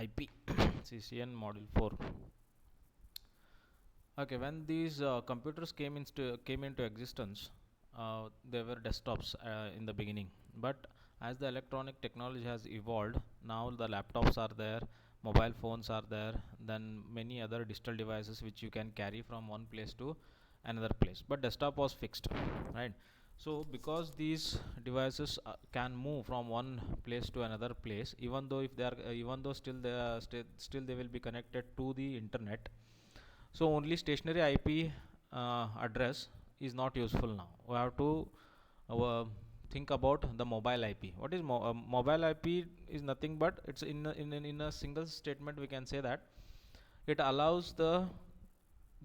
IP CCN module 4. Okay, when these computers came into existence, they were desktops in the beginning. But as the electronic technology has evolved, now the laptops are there, mobile phones are there, then many other digital devices which you can carry from one place to another place. But desktop was fixed, right? So because these devices can move from one place to another place, even though if they are even though still they are still they will be connected to the internet, so only stationary IP address is not useful now. We have to think about the mobile IP. What is mobile IP? Is nothing but it's in a single statement we can say that it allows the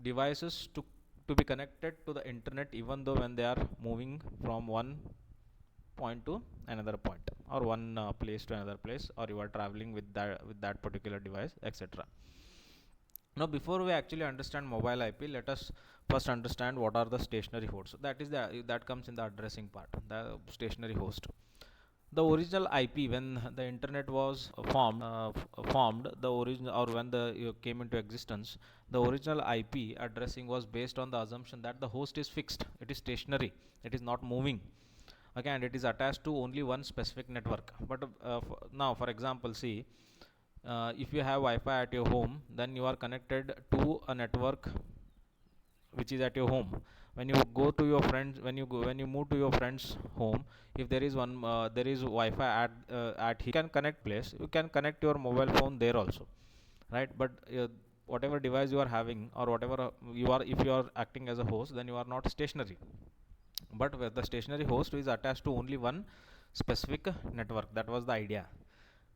devices to be connected to the internet even though when they are moving from one point to another point, or one place to another place, or you are traveling with that particular device, etc. Now before we actually understand mobile IP, let us first understand what are the stationary hosts. That comes in the addressing part, the stationary host. The original IP, when the internet was formed, the original, or when the came into existence, the original IP addressing was based on the assumption that the host is fixed, it is stationary, it is not moving. Okay, and it is attached to only one specific network. But now, for example, see, if you have Wi-Fi at your home, then you are connected to a network which is at your home. When you go to your friends, when you move to your friend's home, if there is there is Wi-Fi at he can connect place, you can connect your mobile phone there also, right? But whatever device you are having, or whatever you are, if you are acting as a host, then you are not stationary. But where the stationary host is attached to only one specific network, that was the idea.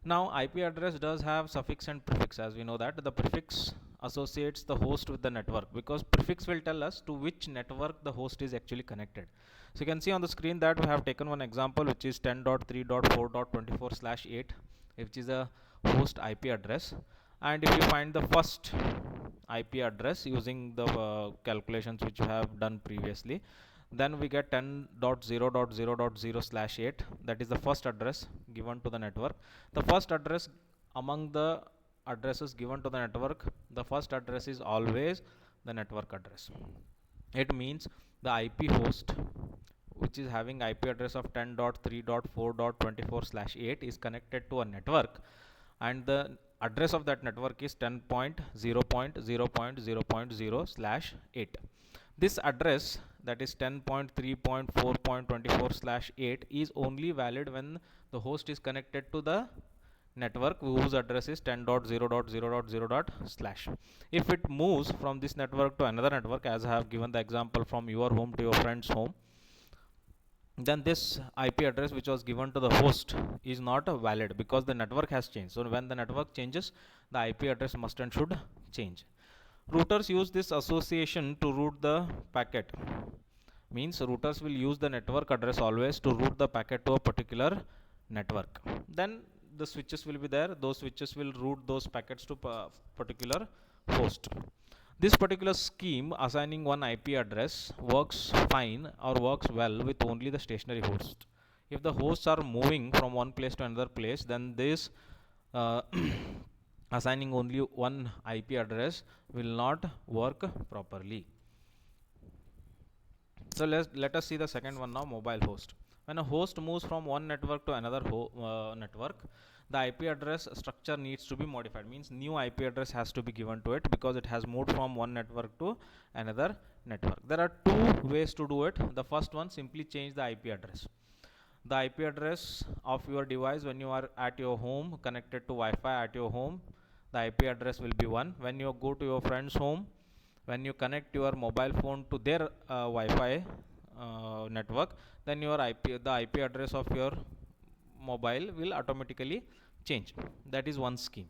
Now IP address does have suffix and prefix. As we know that the prefix associates the host with the network, because prefix will tell us to which network the host is actually connected. So you can see on the screen that we have taken one example, which is 10.3.4.24/8, which is a host IP address. And if you find the first IP address using the calculations which you have done previously, then we get 10.0.0.0/8. That is the first address given to the network. The first address among the addresses given to the network, the first address is always the network address. It means the IP host which is having IP address of 10.3.4.24/8 is connected to a network, and the address of that network is 10.0.0.0.0/8. This address, that is 10.3.4.24/8, is only valid when the host is connected to the network whose address is 10.0.0.0./. If it moves from this network to another network, as I have given the example from your home to your friend's home, then this IP address which was given to the host is not valid, because the network has changed. So when the network changes, the IP address must and should change. Routers use this association to route the packet. Means routers will use the network address always to route the packet to a particular network. Then the switches will be there. Those switches will route those packets to particular host. This particular scheme, assigning one IP address, works fine or works well with only the stationary host. If the hosts are moving from one place to another place, then this assigning only one IP address will not work properly. So let us see the second one now, mobile host. When a host moves from one network to another network, the IP address structure needs to be modified. Means new IP address has to be given to it, because it has moved from one network to another network. There are two ways to do it. The first one, simply change the IP address. The IP address of your device when you are at your home connected to Wi-Fi at your home, the IP address will be 1. When you go to your friend's home, when you connect your mobile phone to their Wi-Fi network, then the IP address of your mobile will automatically change. That is one scheme.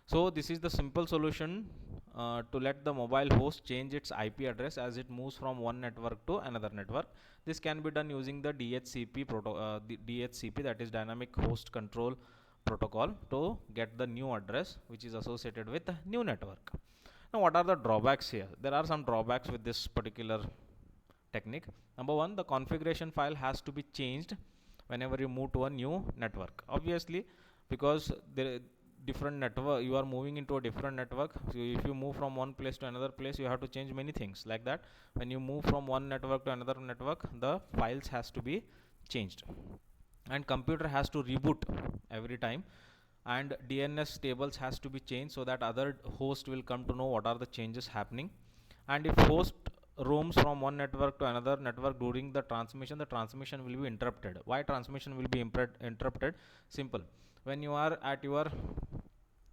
So this is the simple solution to let the mobile host change its IP address as it moves from one network to another network. This can be done using the DHCP, that is dynamic host control protocol, to get the new address which is associated with the new network. Now what are the drawbacks here? There are some drawbacks with this particular technique. Number one, the configuration file has to be changed whenever you move to a new network. Obviously, because different network, you are moving into a different network. So if you move from one place to another place, you have to change many things like that. When you move from one network to another network, the files has to be changed, and computer has to reboot every time, and DNS tables has to be changed so that other host will come to know what are the changes happening. And if host roams from one network to another network during the transmission will be interrupted. Why transmission will be interrupted? Simple. When you are at your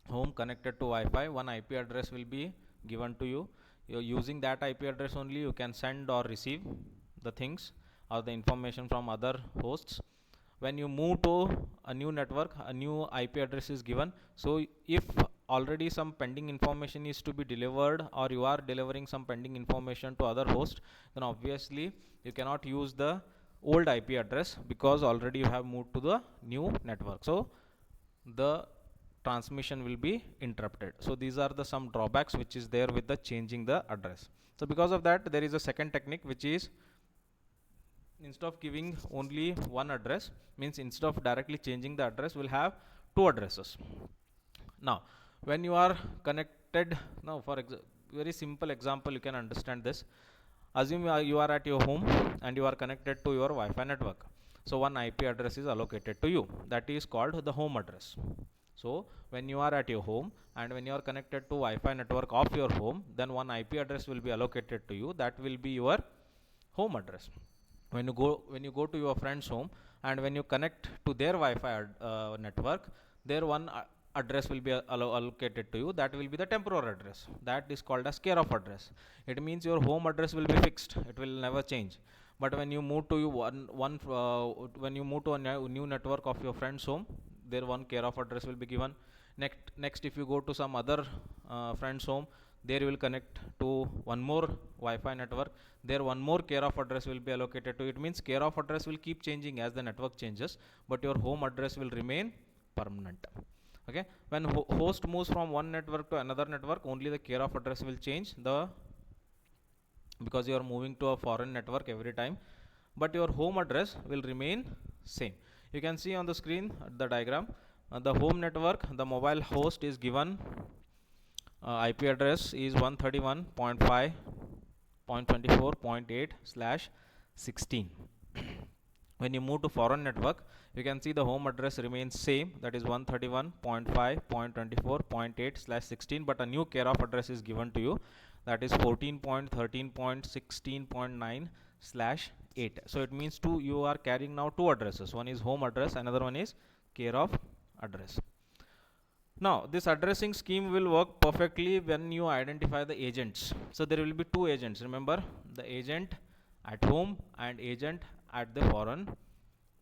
home connected to Wi-Fi, one IP address will be given to you. You're using that IP address only, you can send or receive the things or the information from other hosts. When you move to a new network, a new IP address is given. So if already some pending information is to be delivered, or you are delivering some pending information to other host, then obviously you cannot use the old IP address, because already you have moved to the new network. So the transmission will be interrupted. So these are the some drawbacks which is there with the changing the address. So because of that, there is a second technique, which is, instead of giving only one address, means instead of directly changing the address, we'll have two addresses. Now when you are connected, now for very simple example, you can understand this. Assume you are at your home and you are connected to your Wi-Fi network. So one IP address is allocated to you, that is called the home address. So when you are at your home and when you are connected to Wi-Fi network of your home, then one IP address will be allocated to you, that will be your home address. When you go to your friend's home and when you connect to their Wi-Fi network, their one address will be allocated to you, that will be the temporary address, that is called as care of address. It means your home address will be fixed, it will never change. But when you move to when you move to a new network of your friend's home, their one care of address will be given. Next if you go to some other friend's home, there you will connect to one more Wi-Fi network, there one more care of address will be allocated to it. Means care of address will keep changing as the network changes, but your home address will remain permanent. Okay, when host moves from one network to another network, only the care of address will change, because you are moving to a foreign network every time, but your home address will remain same. You can see on the screen the diagram, the home network, the mobile host is given, IP address is 131.5.24.8/16. When you move to foreign network, you can see the home address remains same, that is 131.5.24.8/16, but a new care of address is given to you, that is 14.13.16.9/8. So it means you are carrying now two addresses, one is home address, another one is care of address. Now this addressing scheme will work perfectly when you identify the agents. So there will be two agents, remember, the agent at home and agent at the foreign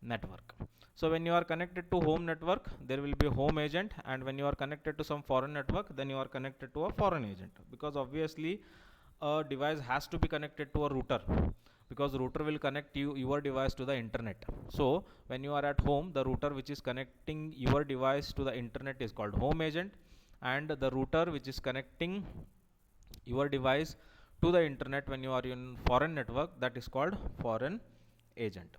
network. So when you are connected to home network, there will be a home agent, and when you are connected to some foreign network, then you are connected to a foreign agent, because obviously a device has to be connected to a router, because router will connect your device to the internet. So when you are at home, the router which is connecting your device to the internet is called home agent, and the router which is connecting your device to the internet when you are in foreign network, that is called foreign agent.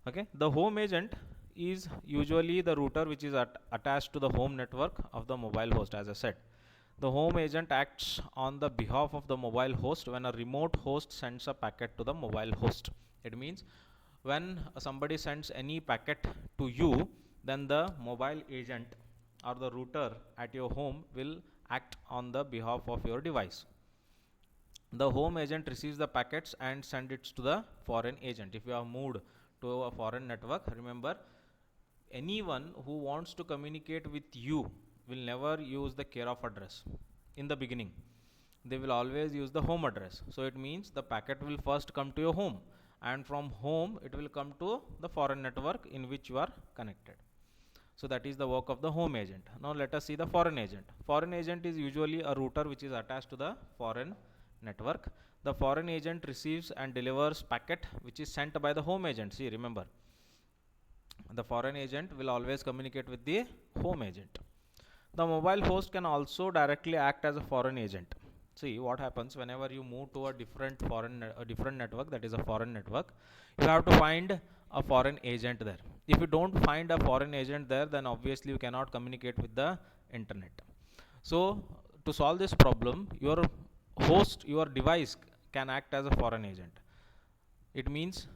Okay, the home agent is usually the router which is attached to the home network of the mobile host. As I said, the home agent acts on the behalf of the mobile host when a remote host sends a packet to the mobile host. It means when somebody sends any packet to you, then the mobile agent or the router at your home will act on the behalf of your device. The home agent receives the packets and sends it to the foreign agent. If you have moved to a foreign network, remember, anyone who wants to communicate with you will never use the care of address in the beginning. They will always use the home address. So it means the packet will first come to your home, and from home it will come to the foreign network in which you are connected. So that is the work of the home agent. Now let us see the foreign agent. Foreign agent is usually a router which is attached to the foreign network. The foreign agent receives and delivers packet which is sent by the home agent. See, remember, the foreign agent will always communicate with the home agent. The mobile host can also directly act as a foreign agent. See what happens whenever you move to a different network, that is a foreign network, you have to find a foreign agent there. If you don't find a foreign agent there, then obviously you cannot communicate with the internet. So to solve this problem, your device can act as a foreign agent. It means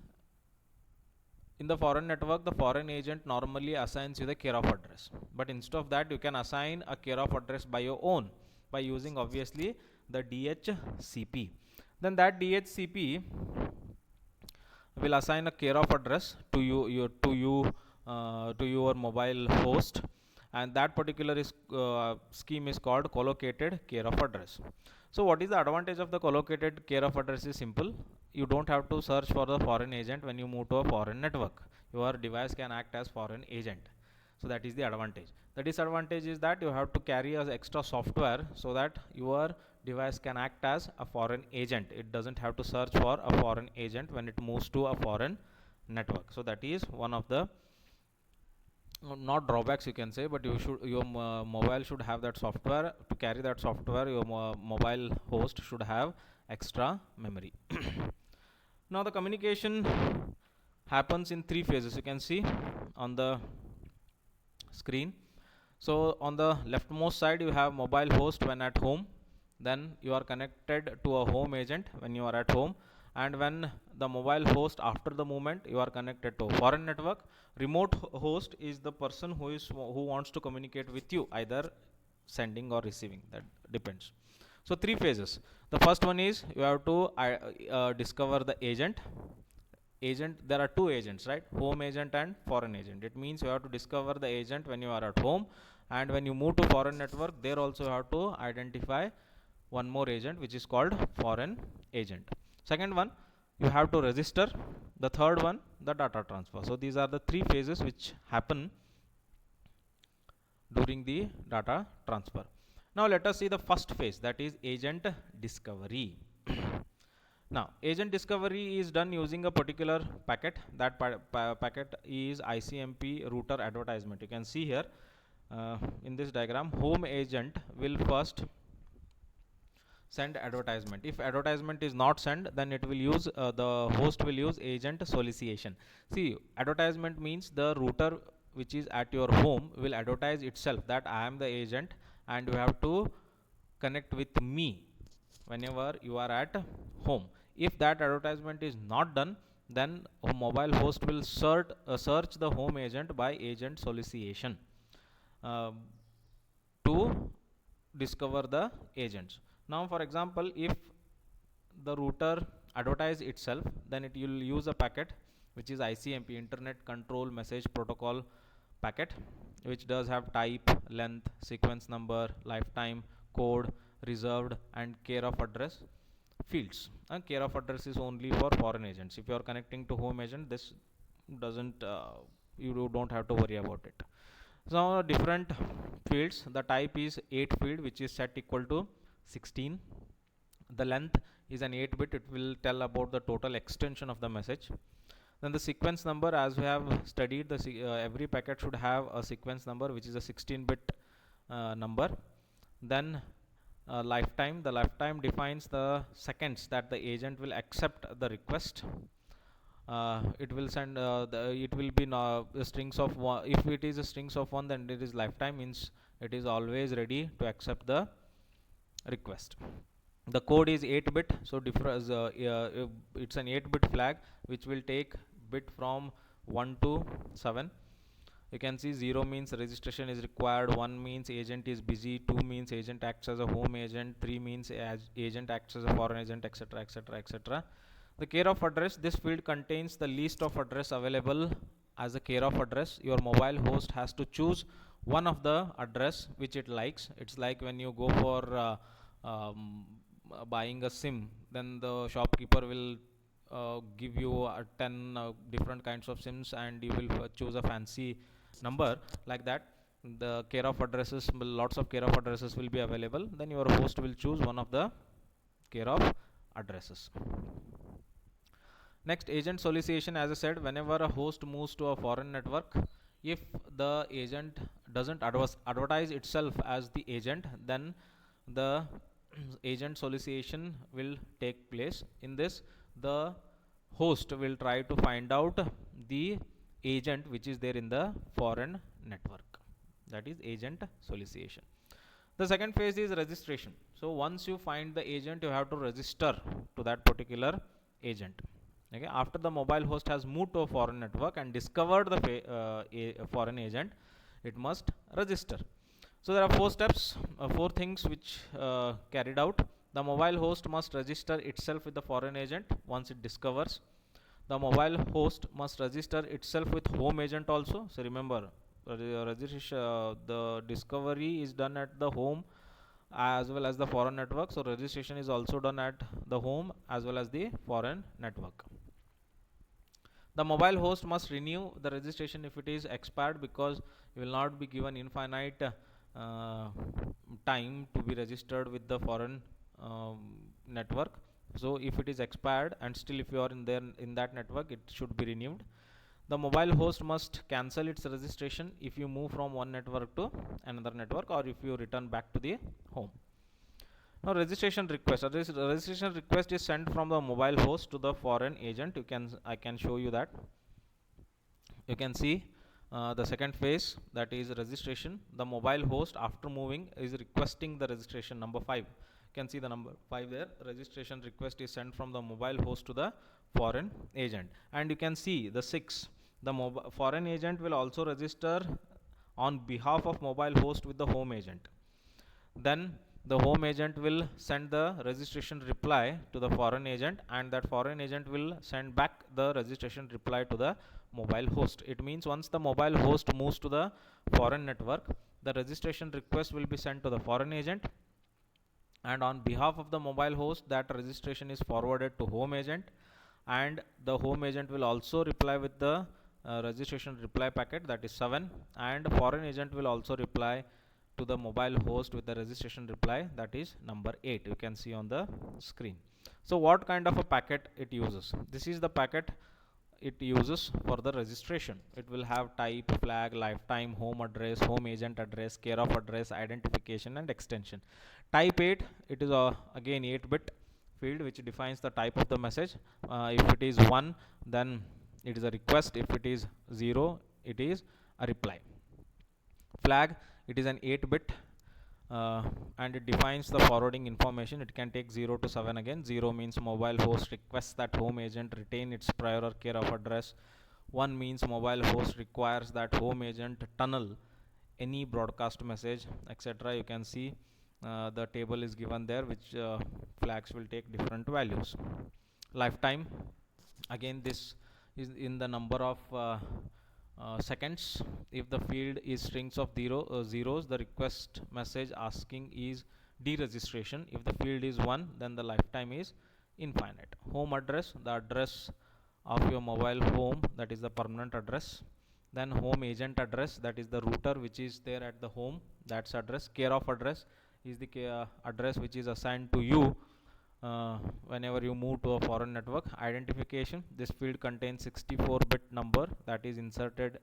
in the foreign network, the foreign agent normally assigns you the care of address, but instead of that, you can assign a care of address by your own by using obviously the DHCP. Then that DHCP will assign a care of address to your mobile host, and that particular scheme is called collocated care of address. So what is the advantage of the collocated care of address? Is simple. You don't have to search for the foreign agent when you move to a foreign network. Your device can act as foreign agent. So that is the advantage. The disadvantage is that you have to carry as extra software so that your device can act as a foreign agent. It doesn't have to search for a foreign agent when it moves to a foreign network. So that is one of the not drawbacks you can say, but your mobile should have that software. To carry that software, your mobile host should have extra memory. Now the communication happens in three phases. You can see on the screen. So on the leftmost side, you have mobile host when at home. Then you are connected to a home agent when you are at home, and when the mobile host, after the moment you are connected to a foreign network. Remote host is the person who wants to communicate with you, either sending or receiving, that depends. So three phases. The first one is you have to discover the agent. There are two agents, right? Home agent and foreign agent. It means you have to discover the agent when you are at home, and when you move to foreign network, there also you have to identify one more agent, which is called foreign agent. Second one, you have to register. The third one, the data transfer. So these are the three phases which happen during the data transfer. Now let us see the first phase, that is agent discovery. Now agent discovery is done using a particular packet. That packet is ICMP router advertisement. You can see here in this diagram, home agent will first send advertisement. If advertisement is not sent, then it will use the host will use agent solicitation. See, advertisement means the router which is at your home will advertise itself that I am the agent and you have to connect with me whenever you are at home. If that advertisement is not done, then a mobile host will search the home agent by agent solicitation to discover the agents. Now for example, if the router advertise itself, then it will use a packet which is ICMP, Internet Control Message Protocol packet, which does have type, length, sequence number, lifetime, code, reserved and care of address fields. And care of address is only for foreign agents. If you are connecting to home agent, this doesn't you don't have to worry about it. So different fields. The type is 8 field, which is set equal to 16. The length is an 8 bit. It will tell about the total extension of the message. Then the sequence number, as we have studied, every packet should have a sequence number which is a 16-bit number. Then lifetime. The lifetime defines the seconds that the agent will accept the request. It will send it will be strings of one. If it is a strings of one, then it is lifetime, means it is always ready to accept the request. The code is 8 bit, so it's an 8 bit flag which will take bit from 1 to 7. You can see 0 means registration is required, 1 means agent is busy, 2 means agent acts as a home agent, 3 means agent acts as a foreign agent, etc, etc, etc. The care of address, this field contains the list of address available as a care of address. Your mobile host has to choose one of the address which it likes. It's like when you go for buying a SIM, then the shopkeeper will give you 10 different kinds of SIMs, and you will choose a fancy number. Like that, the care of addresses, lots of care of addresses will be available. Then your host will choose one of the care of addresses. Next, agent solicitation. As I said, whenever a host moves to a foreign network, if the agent doesn't advertise itself as the agent, then the agent solicitation will take place. In this, the host will try to find out the agent which is there in the foreign network. that is agent solicitation. The second phase is registration. So once you find the agent, you have to register to that particular agent. Okay, after the mobile host has moved to a foreign network and discovered the a foreign agent, it must register. So there are four steps, four things which carried out. The mobile host must register itself with the foreign agent once it discovers. The mobile host must register itself with home agent also. So remember, registration, the discovery is done at the home as well as the foreign network. So registration is also done at the home as well as the foreign network. The mobile host must renew the registration if it is expired, because you will not be given infinite time to be registered with the foreign network. So if it is expired and still if you are in that network, it should be renewed. The mobile host must cancel its registration if you move from one network to another network, or if you return back to the home. Now registration request. A registration request is sent from the mobile host to the foreign agent. I can show you that. You can see the second phase, that is registration. The mobile host after moving is requesting the registration, number 5. You can see the number 5 there. Registration request is sent from the mobile host to the foreign agent. And you can see the 6. The foreign agent will also register on behalf of mobile host with the home agent. Then the home agent will send the registration reply to the foreign agent, and that foreign agent will send back the registration reply to the mobile host. It means once the mobile host moves to the foreign network, the registration request will be sent to the foreign agent, and on behalf of the mobile host, that registration is forwarded to home agent, and the home agent will also reply with the registration reply packet, that is 7, and foreign agent will also reply to the mobile host with the registration reply, that is number 8. You can see on the screen. So what kind of a packet it uses? This is the packet it uses for the registration. It will have type, flag, lifetime, home address, home agent address, care of address, identification, and extension. Type 8, it is again 8-bit field which defines the type of the message. If it is 1, then it is a request. If it is 0, it is a reply. Flag, it is an 8-bit and it defines the forwarding information. It can take 0 to 7 again. 0 means mobile host requests that home agent retain its prior or care of address. 1 means mobile host requires that home agent tunnel any broadcast message, etc. You can see the table is given there, which flags will take different values. Lifetime, again this is in the number of seconds. If the field is strings of zeros, the request message asking is deregistration. If the field is 1, then the lifetime is infinite. Home address, the address of your mobile home, that is the permanent address. Then home agent address, that is the router which is there at the home, that's address. Care of address is the address which is assigned to you whenever you move to a foreign network. Identification, this field contains 64-bit number that is inserted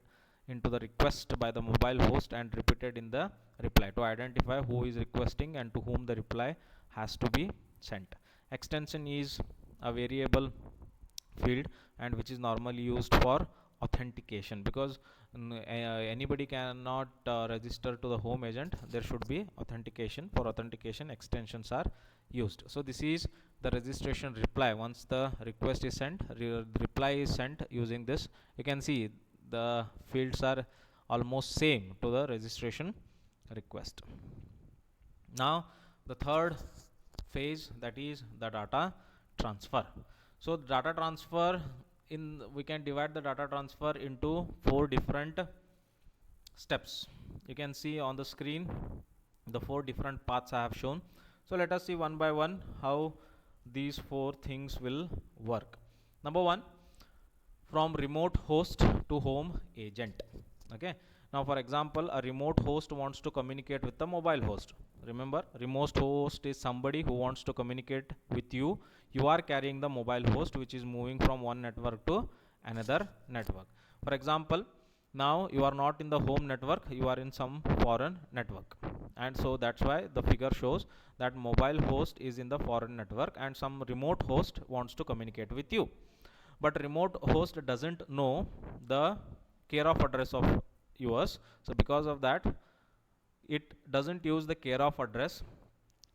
into the request by the mobile host and repeated in the reply to identify who is requesting and to whom the reply has to be sent. Extension is a variable field and which is normally used for authentication, because anybody cannot register to the home agent. There should be authentication. For authentication, extensions are used. So this is the registration reply. Once the request is sent, reply is sent using this. You can see the fields are almost same to the registration request. Now the third phase, that is the data transfer. So data transfer, we can divide the data transfer into 4 different steps. You can see on the screen the 4 different paths I have shown. So let us see one by one how these 4 things will work. Number 1, from remote host to home agent. Okay, now for example, a remote host wants to communicate with the mobile host. Remember, remote host is somebody who wants to communicate with you. You are carrying the mobile host which is moving from one network to another network. For example, now you are not in the home network, you are in some foreign network, and so that's why the figure shows that mobile host is in the foreign network and some remote host wants to communicate with you. But remote host doesn't know the care of address of yours, so because of that it doesn't use the care of address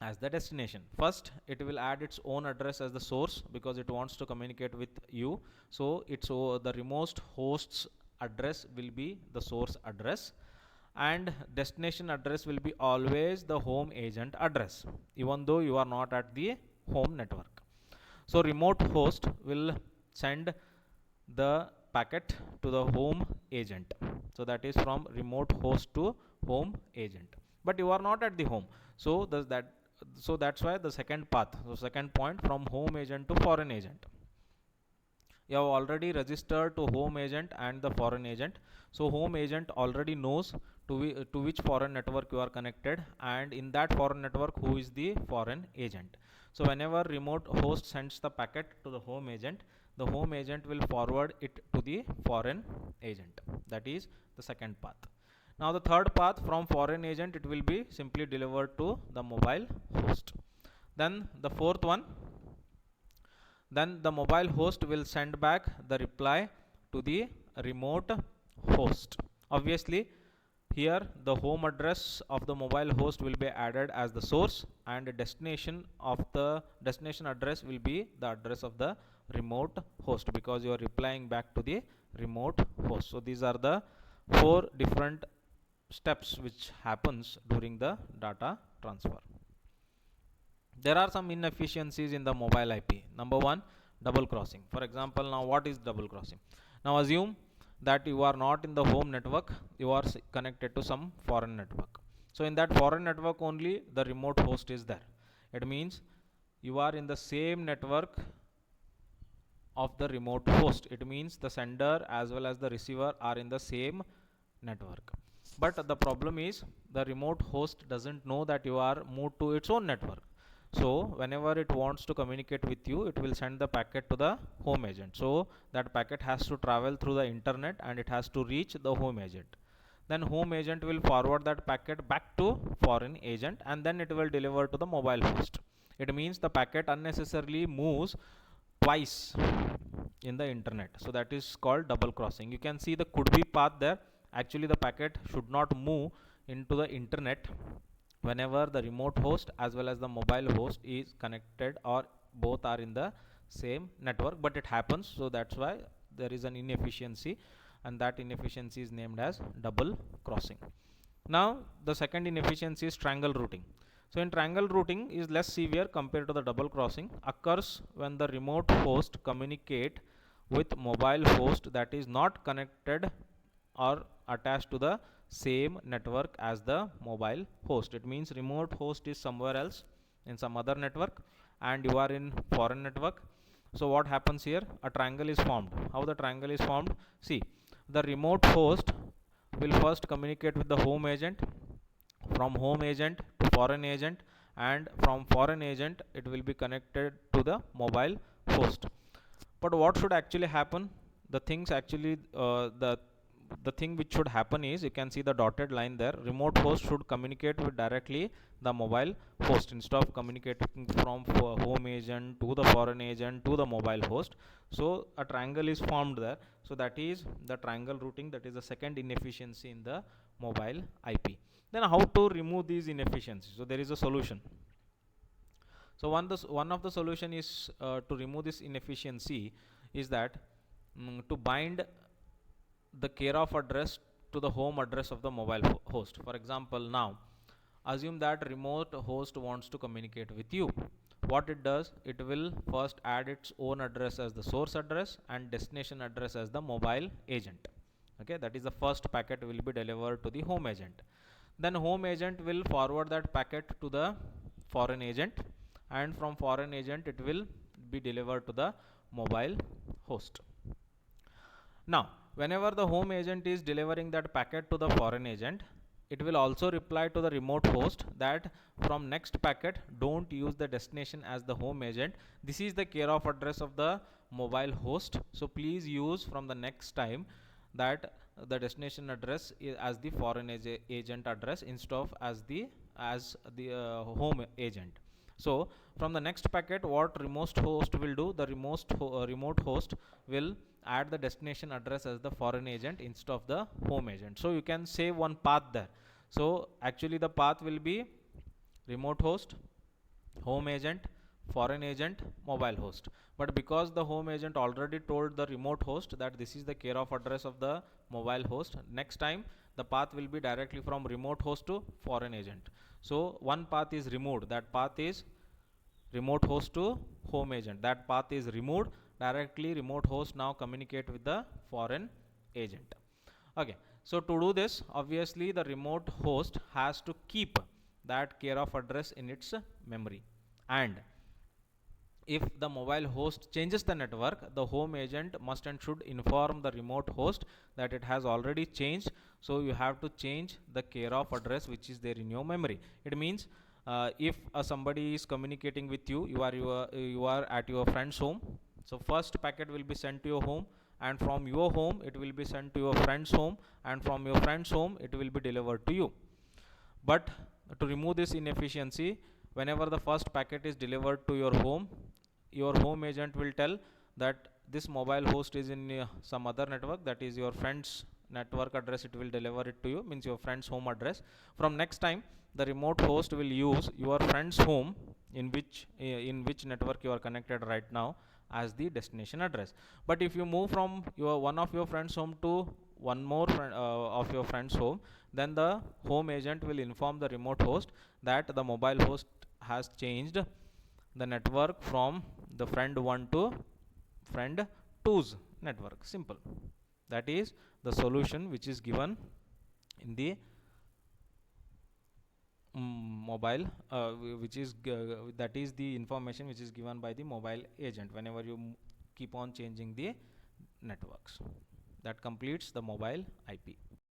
as the destination. First, it will add its own address as the source because it wants to communicate with you. So it's the remote host's address will be the source address, and destination address will be always the home agent address, even though you are not at the home network. So remote host will send the packet to the home agent. So that is from remote host to home agent, but you are not at the home. So that's why the second path, so second point, from home agent to foreign agent. You have already registered to home agent and the foreign agent. So home agent already knows to which foreign network you are connected, and in that foreign network who is the foreign agent. So whenever remote host sends the packet to the home agent, the home agent will forward it to the foreign agent. That is the second path. Now the third path, from foreign agent, it will be simply delivered to the mobile host. Then the fourth one, then the mobile host will send back the reply to the remote host. Obviously, here the home address of the mobile host will be added as the source, and the destination address will be the address of the remote host, because you are replying back to the remote host. So these are the four different steps which happens during the data transfer. There are some inefficiencies in the mobile IP. Number one, double crossing. For example, now what is double crossing? Now assume that you are not in the home network, you are connected to some foreign network. So in that foreign network only the remote host is there. It means you are in the same network of the remote host. It means the sender as well as the receiver are in the same network. But the problem is the remote host doesn't know that you are moved to its own network. So whenever it wants to communicate with you, it will send the packet to the home agent. So that packet has to travel through the internet and it has to reach the home agent. Then home agent will forward that packet back to foreign agent, and then it will deliver to the mobile host. It means the packet unnecessarily moves twice in the internet. So that is called double crossing. You can see the could be path there. Actually the packet should not move into the internet whenever the remote host as well as the mobile host is connected, or both are in the same network, but it happens. So that's why there is an inefficiency, and that inefficiency is named as double crossing. Now the second inefficiency is triangle routing. So in triangle routing is less severe compared to the double crossing, occurs when the remote host communicate with mobile host that is not connected or attached to the same network as the mobile host. It means remote host is somewhere else in some other network and you are in foreign network. So what happens here? A triangle is formed. How the triangle is formed? See, the remote host will first communicate with the home agent, from home agent to foreign agent, and from foreign agent it will be connected to the mobile host. But what should actually happen? The things actually the thing which should happen is, you can see the dotted line there, remote host should communicate with directly the mobile host instead of communicating from home agent to the foreign agent to the mobile host. So a triangle is formed there. So that is the triangle routing. That is the second inefficiency in the mobile IP. Then how to remove these inefficiencies? So there is a solution. So one of the solution is to remove this inefficiency is that to bind the care of address to the home address of the mobile host. For example, now assume that remote host wants to communicate with you. What it does, it will first add its own address as the source address and destination address as the mobile agent. Okay, that is the first packet will be delivered to the home agent. Then home agent will forward that packet to the foreign agent, and from foreign agent it will be delivered to the mobile host. Now whenever the home agent is delivering that packet to the foreign agent, it will also reply to the remote host that from next packet don't use the destination as the home agent. This is the care of address of the mobile host. So please use from the next time that the destination address is as the foreign agent address instead of as the home agent. So from the next packet, what remote host will do, the remote host will add the destination address as the foreign agent instead of the home agent. So you can save one path there. So actually the path will be remote host, home agent, foreign agent, mobile host. But because the home agent already told the remote host that this is the care of address of the mobile host, next time the path will be directly from remote host to foreign agent. So one path is removed, that path is remote host to home agent, that path is removed. Directly remote host now communicate with the foreign agent. Okay, so to do this, obviously the remote host has to keep that care of address in its memory, and if the mobile host changes the network, the home agent must and should inform the remote host that it has already changed, so you have to change the care of address which is there in your memory. It means if somebody is communicating with you, you are at your friend's home, so first packet will be sent to your home, and from your home it will be sent to your friend's home, and from your friend's home it will be delivered to you. But to remove this inefficiency, whenever the first packet is delivered to your home agent will tell that this mobile host is in some other network, that is your friend's network address, it will deliver it to you, means your friend's home address. From next time, the remote host will use your friend's home in which network you are connected right now as the destination address. But if you move from your one of your friend's home to one more of your friend's home, then the home agent will inform the remote host that the mobile host has changed the network from the friend 1 to friend 2's network. Simple. That is the solution which is given in the mobile which is that is the information which is given by the mobile agent whenever you keep on changing the networks. That completes the mobile IP.